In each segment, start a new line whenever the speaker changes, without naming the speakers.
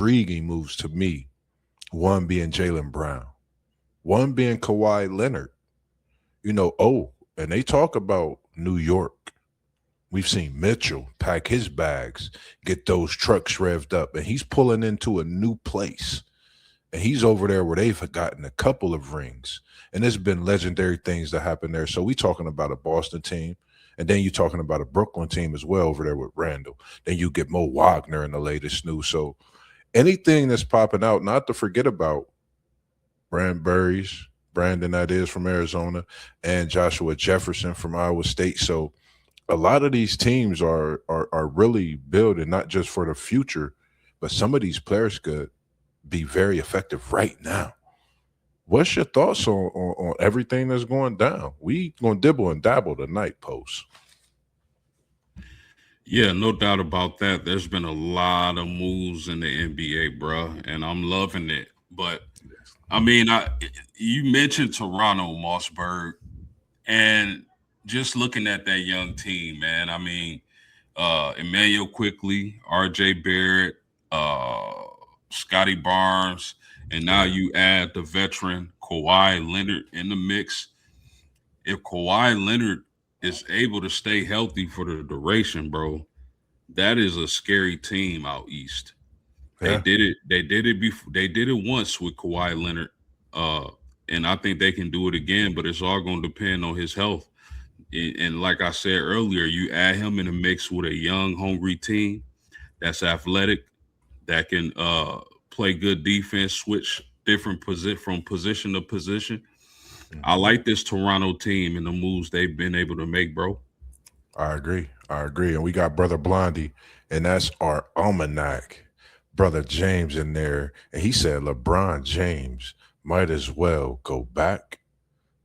intriguing moves to me. One being Jaylen Brown, one being Kawhi Leonard. And they talk about New York. We've seen Mitchell pack his bags, get those trucks revved up, and he's pulling into a new place. And he's over there where they've gotten a couple of rings. And there's been legendary things that happen there. So we talking about a Boston team, and then you're talking about a Brooklyn team as well over there with Randall. Then you get Mo Wagner in the latest news. So anything that's popping out, not to forget about Brandon that is from Arizona, and Joshua Jefferson from Iowa State. So a lot of these teams are really building not just for the future, but some of these players could be very effective right now. What's your thoughts on everything that's going down? We gonna dibble and dabble tonight, post.
Yeah, no doubt about that. There's been a lot of moves in the NBA, bro, and I'm loving it. But I mean, you mentioned Toronto, Mossberg, and just looking at that young team, man. I mean, Emmanuel Quickly, R.J. Barrett, uh, Scotty Barnes, and now you add the veteran Kawhi Leonard in the mix. If Kawhi Leonard is able to stay healthy for the duration, bro, that is a scary team out east. They
Yeah,
did it. They did it before. They did it once with Kawhi Leonard, uh, and I think they can do it again. But it's all going to depend on his health. And like I said earlier, you add him in a mix with a young, hungry team that's athletic, that can play good defense, switch different position from position to position. I
mhm.
like this Toronto team and the moves they've been able to make, bro.
I agree. I agree. And we got brother Blondie, and that's our almanac. Brother James in there, and he said LeBron James might as well go back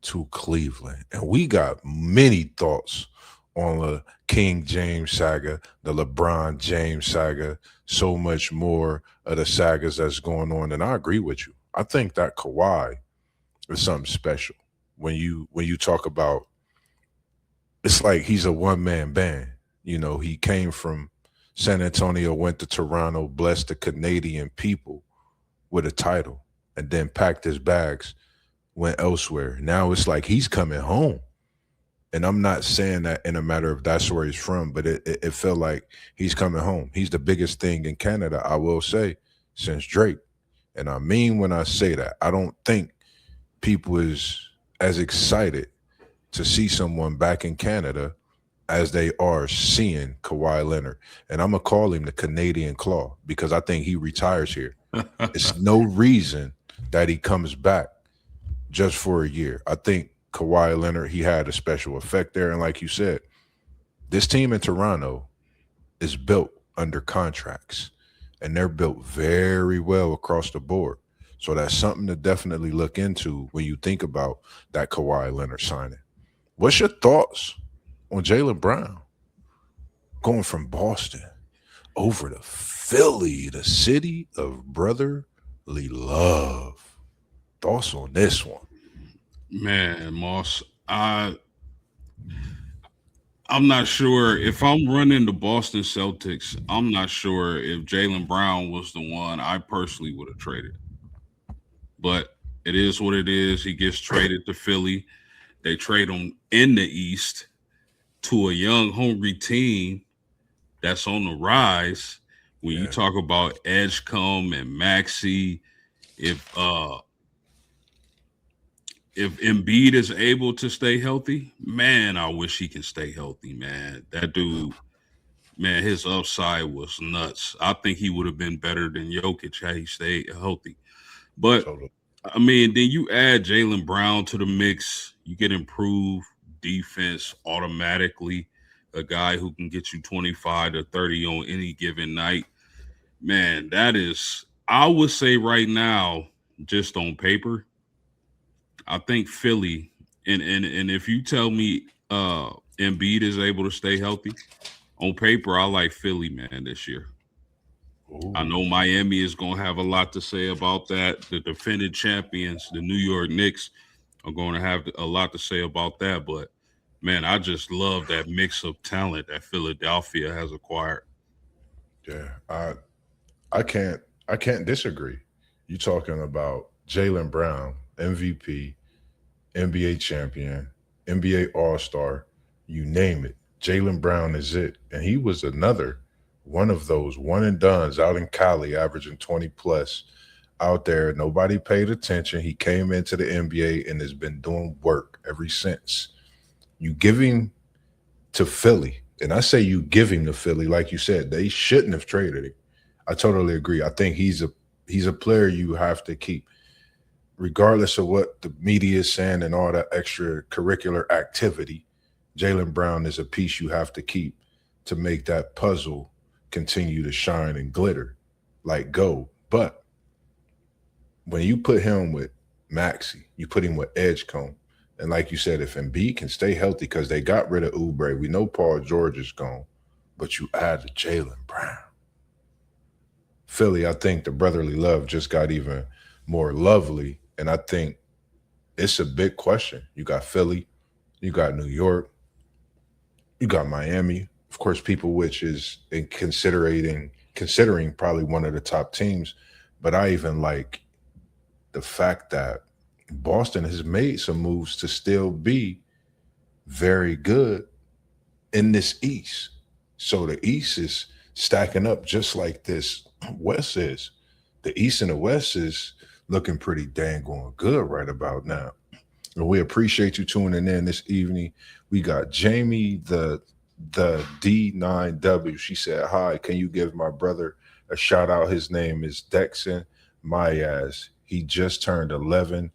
to Cleveland. And we got many thoughts on the King James saga, the LeBron James saga, so much more of the sagas that's going on. And I agree with you. I think that Kawhi is something special. When you talk about, it's like he's a one man band. He came from San Antonio, went to Toronto, blessed the Canadian people with a title, and then packed his bags, went elsewhere. Now it's like he's coming home. And I'm not saying that in a matter of that's where he's from, but it felt like he's coming home. He's the biggest thing in Canada, I will say, since Drake. And I mean when I say that, I don't think people is as excited to see someone back in Canada as they are seeing Kawhi Leonard. And I'm gonna call him the Canadian Claw because I think he retires here. It's no reason that he comes back just for a year. I think Kawhi Leonard, he had a special effect there. And like you said, this team in Toronto is built under contracts and they're built very well across the board. So that's something to definitely look into when you think about that Kawhi Leonard signing. What's your thoughts on Jaylen Brown going from Boston over to Philly, the city of brotherly love? Thoughts on this one?
Man, Moss, I'm not sure if I'm running the Boston Celtics. I'm not sure if Jalen Brown was the one I personally would have traded. But it is what it is. He gets traded to Philly. They trade him in the East to a young, hungry team that's on the rise. When you
Yeah,
talk about Edgecombe and Maxi, if uh if Embiid is able to stay healthy, man, I wish he can stay healthy, man. That dude, man, his upside was nuts. I think he would have been better than Jokic had he stayed healthy. But
totally.
I mean, then you add Jalen Brown to the mix, you get improved defense automatically. A guy who can get you 25 to 30 on any given night. Man, that is, I would say right now, just on paper, I think Philly, and if you tell me Embiid is able to stay healthy, on paper, I like Philly, man, this year. I
Ooh,
know Miami is going to have a lot to say about that. The defending champions, the New York Knicks, are going to have a lot to say about that. But man, I just love that mix of talent that Philadelphia has acquired.
yeah. I can't. I can't disagree. You talking about Jaylen Brown, MVP, NBA champion, NBA All Star, you name it. Jaylen Brown is it. And he was another one of those one and dones out in Cali, averaging 20 plus out there. Nobody paid attention. He came into the NBA and has been doing work ever since. You give him to Philly, and I say you give him to Philly, like you said, they shouldn't have traded him. I totally agree. I think he's a player you have to keep regardless of what the media is saying and all that extracurricular activity. Jaylen Brown is a piece you have to keep to make that puzzle continue to shine and glitter like gold. But when you put him with Maxi, you put him with Edgecombe, and like you said, if Embiid can stay healthy, because they got rid of Oubre, we know Paul George is gone, but you add to Jaylen Brown. Philly, I think the brotherly love just got even more lovely, and I think it's a big question. You got Philly, you got New York, you got Miami, of course, people which is in considering probably one of the top teams. But I even like the fact that Boston has made some moves to still be very good in this East. So the East is stacking up just like this West is. The East and the West is looking pretty dang going good right about now. And we appreciate you tuning in this evening. We got Jamie, the D9W. She said, "Hi, can you give my brother a shout out? His name is Dexon Mayaz. He just turned 11.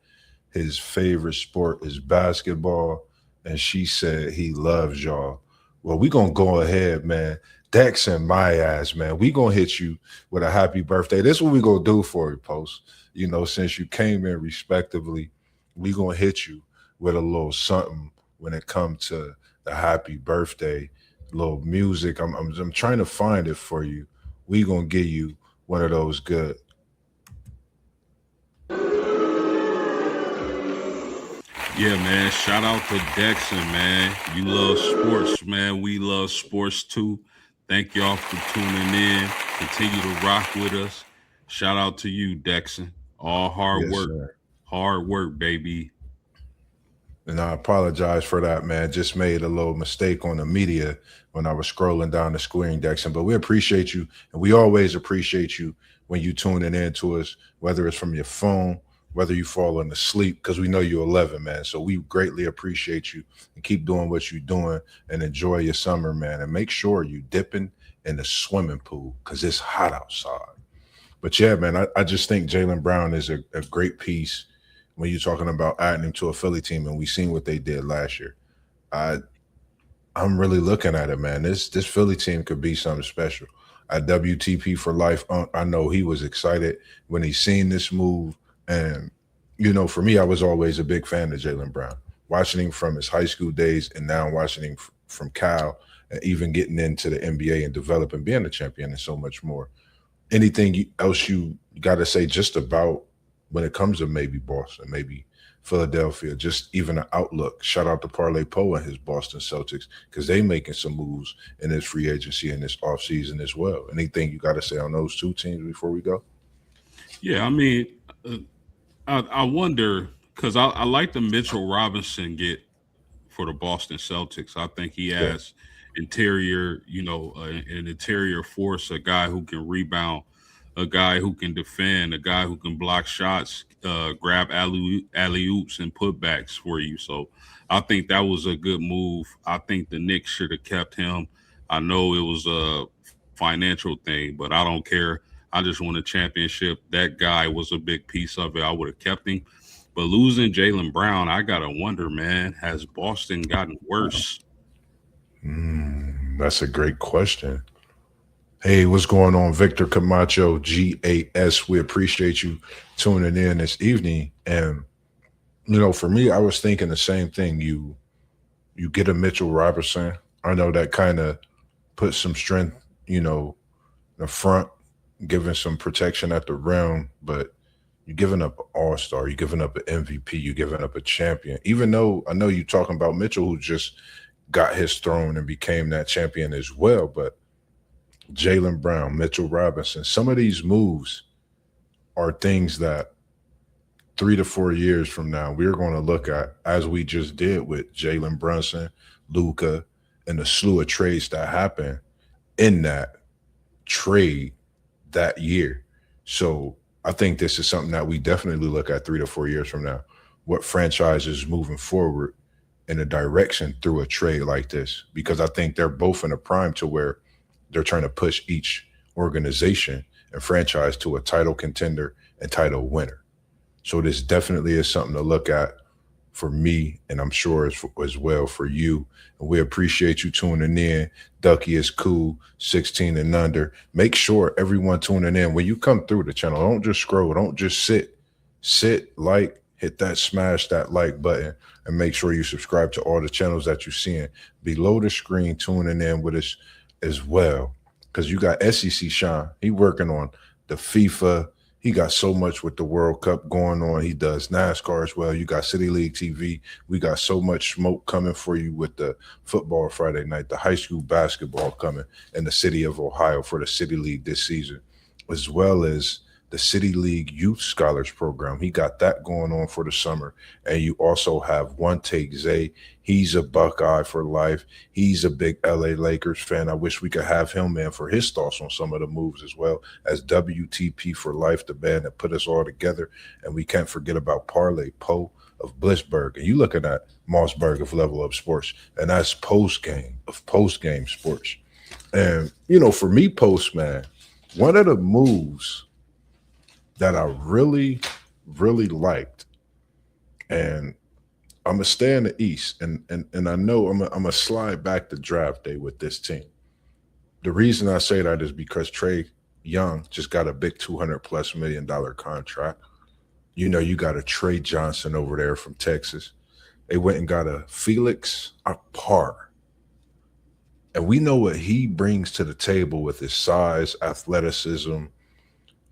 His favorite sport is basketball." And she said he loves y'all. Well, we gonna go ahead, man. Dexon Mayaz, man. We gonna hit you with a happy birthday. This is what we gonna do for you, Post. You know, since you came in respectively, we gonna hit you with a little something when it comes to the happy birthday, little music. I'm trying to find it for you. We gonna give you one of those good.
Yeah, man. Shout out to Dexon, man. You love sports, man. We love sports too. Thank y'all for tuning in. Continue to rock with us. Shout out to you, Dexon. All hard
Yes,
work.
sir.
Hard work, baby.
And I apologize for that, man. Just made a little mistake on the media when I was scrolling down the screen, Dexon. But we appreciate you, and we always appreciate you when you tuning in to us, whether it's from your phone, whether you falling asleep, because we know you're 11, man. So we greatly appreciate you, and keep doing what you're doing, and enjoy your summer, man. And make sure you dipping in the swimming pool because it's hot outside. But yeah, man, I just think Jaylen Brown is a great piece when you're talking about adding him to a Philly team, and we seen what they did last year. I I'm really looking at it, man. This Philly team could be something special. At WTP for life, I know he was excited when he seen this move, and for me, I was always a big fan of Jaylen Brown, watching him from his high school days, and now watching him from Cal, and even getting into the NBA and developing, being a champion, and so much more. Anything else you got to say just about when it comes to maybe Boston, maybe Philadelphia, just even an outlook? Shout out to Parlay Poe and his Boston Celtics because they making some moves in this free agency and this offseason as well. Anything you got to say on those two teams before we go?
Yeah, I mean, uh, I wonder because I like the Mitchell Robinson get for the Boston Celtics. I think he
Yeah.
has interior, an interior force, a guy who can rebound, a guy who can defend, a guy who can block shots, grab alley oops and putbacks for you. So I think that was a good move. I think the Knicks should have kept him. I know it was a financial thing, but I don't care. I just won a championship. That guy was a big piece of it. I would have kept him. But losing Jaylen Brown, I gotta wonder, man, has Boston gotten worse?
That's a great question. Hey, what's going on, Victor Camacho, GAS? We appreciate you tuning in this evening. And for me, I was thinking the same thing. You get a Mitchell Robertson. I know that kind of puts some strength, in the front, giving some protection at the rim, but you're giving up an all-star, you're giving up an MVP, you're giving up a champion. Even though I know you're talking about Mitchell, who just got his throne and became that champion as well, but Jaylen Brown, Mitchell Robinson, some of these moves, are things that 3 to 4 years from now we're going to look at, as we just did with Jaylen Brunson, Luca, and the slew of trades that happened in that trade that year. So I think this is something that we definitely look at 3 to 4 years from now. What franchises moving forward in a direction through a trade like this? Because I think they're both in a prime to where they're trying to push each organization and franchise to a title contender and title winner. So this definitely is something to look at for me, and I'm sure as well for you. And we appreciate you tuning in. Ducky is cool, 16 and under. Make sure everyone tuning in when you come through the channel. Don't just scroll. Don't just sit, like, hit that, smash that like button, and make sure you subscribe to all the channels that you're seeing below the screen. Tuning in with us as well, because you got SEC Sean. He working on the FIFA. He got so much with the World Cup going on. He does NASCAR as well. You got City League TV. We got so much smoke coming for you with the football Friday night, the high school basketball coming in the city of Ohio for the City League this season, as well as the City League Youth Scholars Program. He got that going on for the summer. And you also have One Take Zay. He's a Buckeye for life. He's a big LA Lakers fan. I wish we could have him, man, for his thoughts on some of the moves, as well as WTP for life, the band that put us all together. And we can't forget about Parlay Poe of Blissburg. And you looking at Mossberg of Level Up Sports, and that's post game sports. And, for me, post, man, one of the moves that I really, really liked, and I'm gonna stay in the East, and I know I'm gonna slide back to draft day with this team. The reason I say that is because Trey Young just got a big $200+ million contract. You got a Trey Johnson over there from Texas. They went and got a Felix Apar. And we know what he brings to the table with his size, athleticism,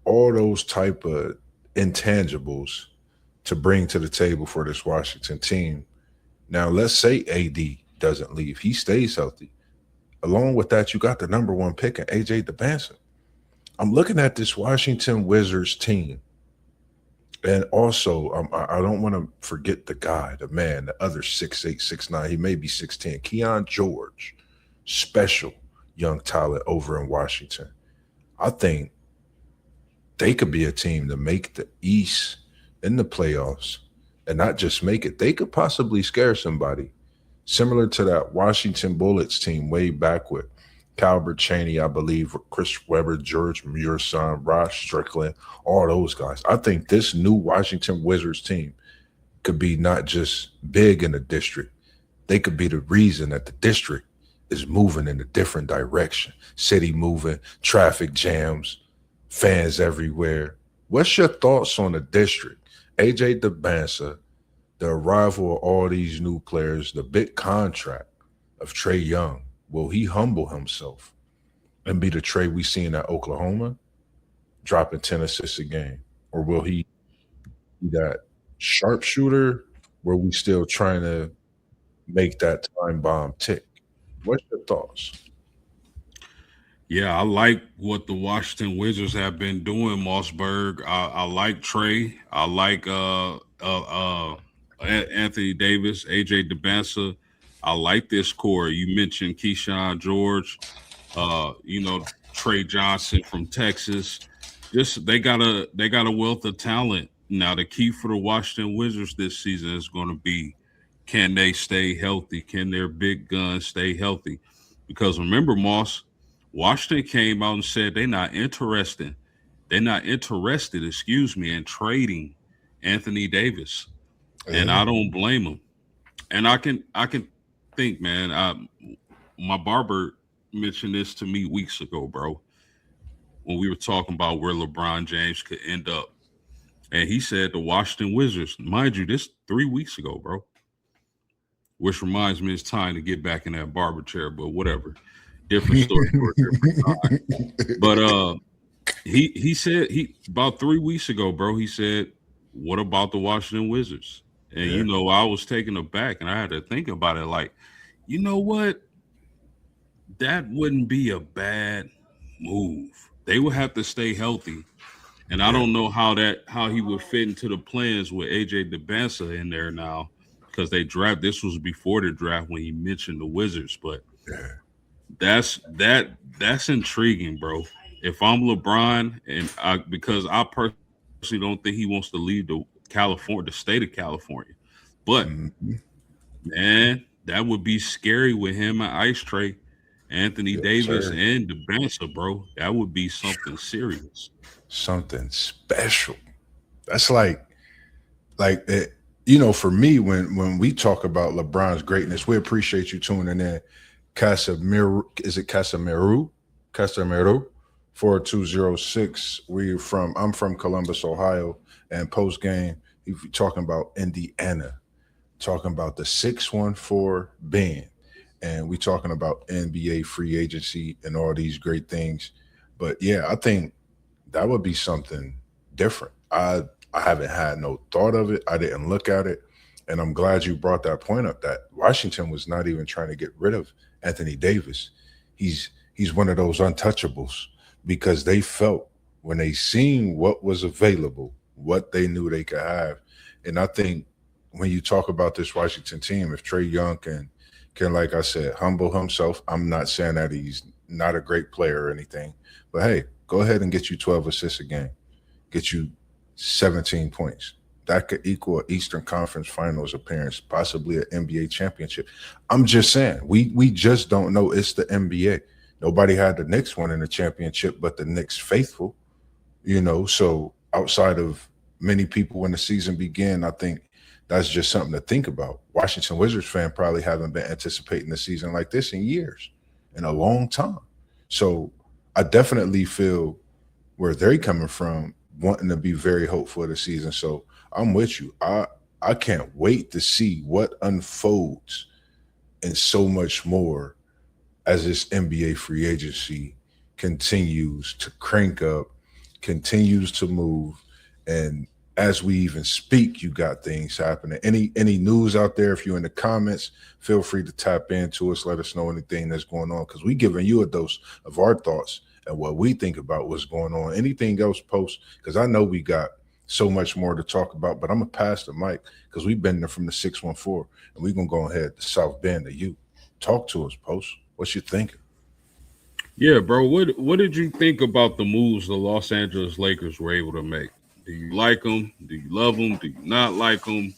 all those type of intangibles to bring to the table for this Washington team. Now, let's say AD doesn't leave. He stays healthy. Along with that, you got the number one pick in AJ DeBanson. I'm looking at this Washington Wizards team. And also, I don't want to forget the guy, the man, the other 6'8", 6'9". He may be 6'10". Keon George, special young talent over in Washington. I think they could be a team to make the East in the playoffs, and not just make it. They could possibly scare somebody, similar to that Washington Bullets team way back with Calbert Chaney, I believe, Chris Webber, George Muresan, Ross Strickland, all those guys. I think this new Washington Wizards team could be not just big in the district. They could be the reason that the district is moving in a different direction. City moving, traffic jams, fans everywhere. What's your thoughts on the district? AJ DeBansa, the arrival of all these new players, the big contract of Trey Young. Will he humble himself and be the Trey we seen at Oklahoma, dropping 10 assists a game? Or will he be that sharpshooter where we still trying to make that time bomb tick? What's your thoughts?
Yeah, I like what the Washington Wizards have been doing, Mossberg. I like Trey. I like Anthony Davis, AJ DeBansa. I like this core. You mentioned Keyshawn George, Trey Johnson from Texas. Just they got a wealth of talent. Now the key for the Washington Wizards this season is going to be, can they stay healthy? Can their big guns stay healthy? Because remember, Moss, Washington came out and said they're not interested. They're not interested, in trading Anthony Davis, and I don't blame them. And I can think, man. My barber mentioned this to me weeks ago, bro, when we were talking about where LeBron James could end up, and he said the Washington Wizards. Mind you, this 3 weeks ago, bro. Which reminds me, it's time to get back in that barber chair, but whatever. Different story for a different time. But he said he about 3 weeks ago, bro. He said, "What about the Washington Wizards?" And I was taken aback, and I had to think about it. Like, you know what? That wouldn't be a bad move. They would have to stay healthy, And I
Yeah.
don't know how he would fit into the plans with AJ DeBansa in there now because they draft. This was before the draft when he mentioned the Wizards, but
Yeah.
that's intriguing, bro. If I'm LeBron, and because I personally don't think he wants to leave the state of California, but
Mhm.
man, that would be scary with him and Ice Tray, Anthony
Yes,
Davis,
sir.
and DeBansa, bro. That would be something serious.
Something special. That's like it, you know, for me, when we talk about LeBron's greatness, we appreciate you tuning in. Casemiro, is it Casemiro? Casemiro, 4206. I'm from Columbus, Ohio, and post game, if you're talking about Indiana, talking about the 614 band, and we talking about NBA free agency and all these great things. But yeah, I think that would be something different. I haven't had no thought of it. I didn't look at it, and I'm glad you brought that point up. That Washington was not even trying to get rid of Anthony Davis. He's one of those untouchables because they felt when they seen what was available, what they knew they could have, and I think when you talk about this Washington team, if Trey Young can like I said humble himself, I'm not saying that he's not a great player or anything, but hey, go ahead and get you 12 assists a game, get you 17 points. That could equal an Eastern Conference Finals appearance, possibly an NBA championship. I'm just saying, we just don't know. It's the NBA. Nobody had the Knicks winning the championship, but the Knicks faithful, you know. So outside of many people when the season began, I think that's just something to think about. Washington Wizards fan probably haven't been anticipating a season like this in years, in a long time. So I definitely feel where they're coming from, wanting to be very hopeful of the season. So I'm with you. I can't wait to see what unfolds and so much more as this NBA free agency continues to crank up, continues to move, and as we even speak, you got things happening. Any news out there? If you're in the comments, feel free to tap into us. Let us know anything that's going on because we giving you a dose of our thoughts and what we think about what's going on. Anything else, post because I know we got so much more to talk about. But I'm gonna pass the mic because we've been there from the 614, and we're gonna go ahead to South Bend to you. Talk to us, post. What you thinking?
Yeah, bro. What did you think about the moves the Los Angeles Lakers were able to make? Do you like them? Do you love them? Do you not like them?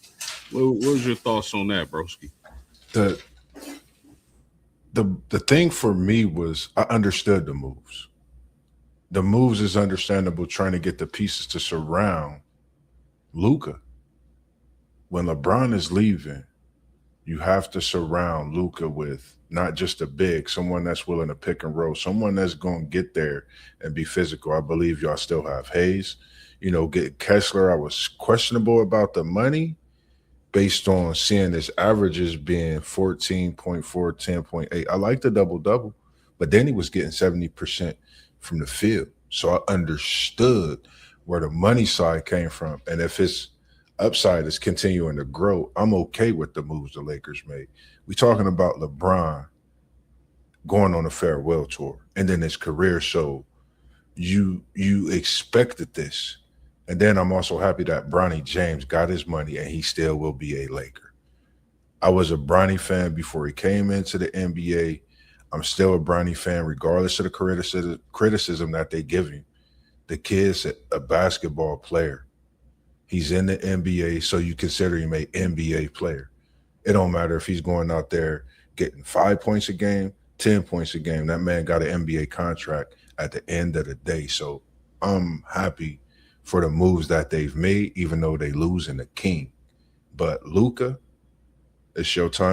What was your thoughts on that, broski?
The the thing for me was I understood the moves. The moves is understandable trying to get the pieces to surround Luca. When LeBron is leaving, you have to surround Luca with not just a big, someone that's willing to pick and roll, someone that's going to get there and be physical. I believe y'all still have Hayes. You know, get Kessler. I was questionable about the money based on seeing his averages being 14.4, 10.8. I like the double double, but then he was getting 70% from the field. So I understood where the money side came from. And if his upside is continuing to grow, I'm okay with the moves the Lakers made. We talking about LeBron going on a farewell tour and then his career. So you expected this. And then I'm also happy that Bronny James got his money and he still will be a Laker. I was a Bronny fan before he came into the NBA. I'm still a Bronny fan, regardless of the criticism that they give him. The kid's a basketball player. He's in the NBA, so you consider him a NBA player. It don't matter if he's going out there getting 5 points a game, 10 points a game. That man got an NBA contract at the end of the day. So I'm happy for the moves that they've made, even though they lose in the king. But Luca, it's your time.